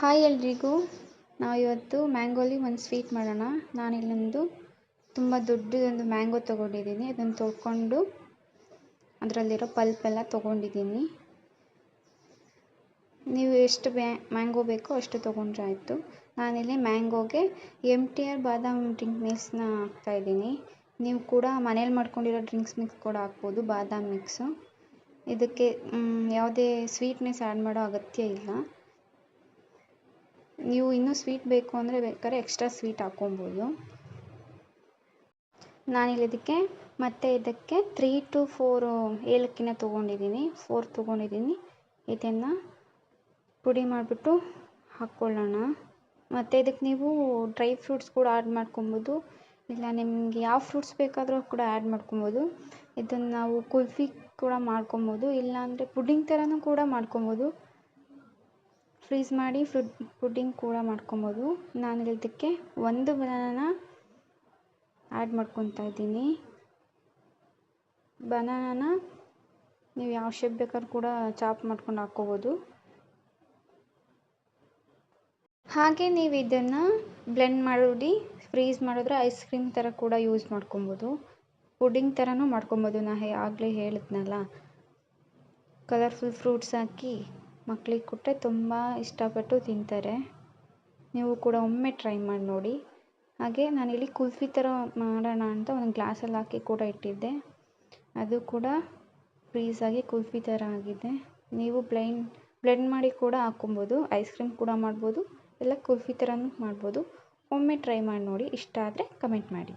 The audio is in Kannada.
ಹಾಯ್ ಎಲ್ರಿಗೂ. ನಾವಿವತ್ತು ಮ್ಯಾಂಗೋಲಿ ಒಂದು ಸ್ವೀಟ್ ಮಾಡೋಣ. ನಾನಿಲ್ಲೊಂದು ತುಂಬ ದೊಡ್ಡದೊಂದು ಮ್ಯಾಂಗೋ ತೊಗೊಂಡಿದ್ದೀನಿ. ಅದನ್ನು ತೊಳ್ಕೊಂಡು ಅದರಲ್ಲಿರೋ ಪಲ್ಪೆಲ್ಲ ತೊಗೊಂಡಿದ್ದೀನಿ. ನೀವು ಎಷ್ಟು ಮ್ಯಾಂಗೋ ಬೇಕೋ ಅಷ್ಟು ತೊಗೊಂಡ್ರೆ ಆಯಿತು. ನಾನಿಲ್ಲಿ ಮ್ಯಾಂಗೋಗೆ MTR ಬಾದಾಮ್ ಡ್ರಿಂಕ್ ಮಿಕ್ಸ್ನ ಹಾಕ್ತಾಯಿದ್ದೀನಿ. ನೀವು ಕೂಡ ಮನೇಲಿ ಮಾಡ್ಕೊಂಡಿರೋ ಡ್ರಿಂಕ್ಸ್ ಮಿಕ್ಸ್ ಕೂಡ ಹಾಕ್ಬೋದು, ಬಾದಾಮ್ ಮಿಕ್ಸು. ಇದಕ್ಕೆ ಯಾವುದೇ ಸ್ವೀಟ್ನೆಸ್ ಆ್ಯಡ್ ಮಾಡೋ ಅಗತ್ಯ ಇಲ್ಲ. ನೀವು ಇನ್ನೂ ಸ್ವೀಟ್ ಬೇಕು ಅಂದರೆ ಬೇಕಾದ್ರೆ ಎಕ್ಸ್ಟ್ರಾ ಸ್ವೀಟ್ ಹಾಕ್ಕೊಬೋದು. ನಾನಿಲ್ಲಿ ಇದಕ್ಕೆ 3 to 4 ಏಲಕ್ಕಿನ ತೊಗೊಂಡಿದ್ದೀನಿ. 4 ತೊಗೊಂಡಿದ್ದೀನಿ. ಇದನ್ನು ಪುಡಿ ಮಾಡಿಬಿಟ್ಟು ಹಾಕ್ಕೊಳ್ಳೋಣ. ಮತ್ತು ಇದಕ್ಕೆ ನೀವು ಡ್ರೈ ಫ್ರೂಟ್ಸ್ ಕೂಡ ಆ್ಯಡ್ ಮಾಡ್ಕೊಬೋದು, ಇಲ್ಲ ನಿಮಗೆ ಯಾವ ಫ್ರೂಟ್ಸ್ ಬೇಕಾದರೂ ಕೂಡ ಆ್ಯಡ್ ಮಾಡ್ಕೊಬೋದು. ಇದನ್ನು ನಾವು ಕುಲ್ಫಿ ಕೂಡ ಮಾಡ್ಕೊಬೋದು, ಇಲ್ಲಾಂದರೆ ಪುಡ್ಡಿಂಗ್ ಥರನೂ ಕೂಡ ಮಾಡ್ಕೊಬೋದು. ಫ್ರೀಸ್ ಮಾಡಿ ಪುಡ್ಡಿಂಗ್ ಕೂಡ ಮಾಡ್ಕೊಬೋದು. ನಾನು ಇದಕ್ಕೆ 1 ಬನಾನಾ ಆ್ಯಡ್ ಮಾಡ್ಕೊತಾ ಇದ್ದೀನಿ. ಬನಾನಾನ ನೀವು ಯಾವ ಶೇಪ್ ಬೇಕಾದ್ರೂ ಕೂಡ ಚಾಪ್ ಮಾಡ್ಕೊಂಡು ಹಾಕ್ಕೋಬೋದು. ಹಾಗೆ ನೀವು ಇದನ್ನು ಬ್ಲೆಂಡ್ ಮಾಡಿ ಫ್ರೀಸ್ ಮಾಡಿದ್ರೆ ಐಸ್ ಕ್ರೀಮ್ ಥರ ಕೂಡ ಯೂಸ್ ಮಾಡ್ಕೊಬೋದು, ಪುಡ್ಡಿಂಗ್ ಥರನೂ ಮಾಡ್ಕೊಬೋದು. ನಾನು ಆಗಲೇ ಹೇಳಿದ್ನಲ್ಲ, ಕಲರ್ಫುಲ್ ಫ್ರೂಟ್ಸ್ ಹಾಕಿ ಮಕ್ಕಳಿಗೆ ಕೊಟ್ಟರೆ ತುಂಬ ಇಷ್ಟಪಟ್ಟು ತಿಂತಾರೆ. ನೀವು ಕೂಡ ಒಮ್ಮೆ ಟ್ರೈ ಮಾಡಿ ನೋಡಿ. ಹಾಗೆ ನಾನಿಲ್ಲಿ ಕುಲ್ಫಿ ಥರ ಮಾಡೋಣ ಅಂತ ಒಂದು ಗ್ಲಾಸಲ್ಲಿ ಹಾಕಿ ಕೂಡ ಇಟ್ಟಿದ್ದೆ. ಅದು ಕೂಡ ಫ್ರೀಸ್ ಆಗಿ ಕುಲ್ಫಿ ಥರ ಆಗಿದೆ. ನೀವು ಬ್ಲೆಂಡ್ ಮಾಡಿ ಕೂಡ ಹಾಕ್ಕೊಬೋದು, ಐಸ್ ಕ್ರೀಮ್ ಕೂಡ ಮಾಡ್ಬೋದು, ಇಲ್ಲ ಕುಲ್ಫಿ ಥರನೂ ಮಾಡ್ಬೋದು. ಒಮ್ಮೆ ಟ್ರೈ ಮಾಡಿ ನೋಡಿ. ಇಷ್ಟ ಆದರೆ ಕಮೆಂಟ್ ಮಾಡಿ.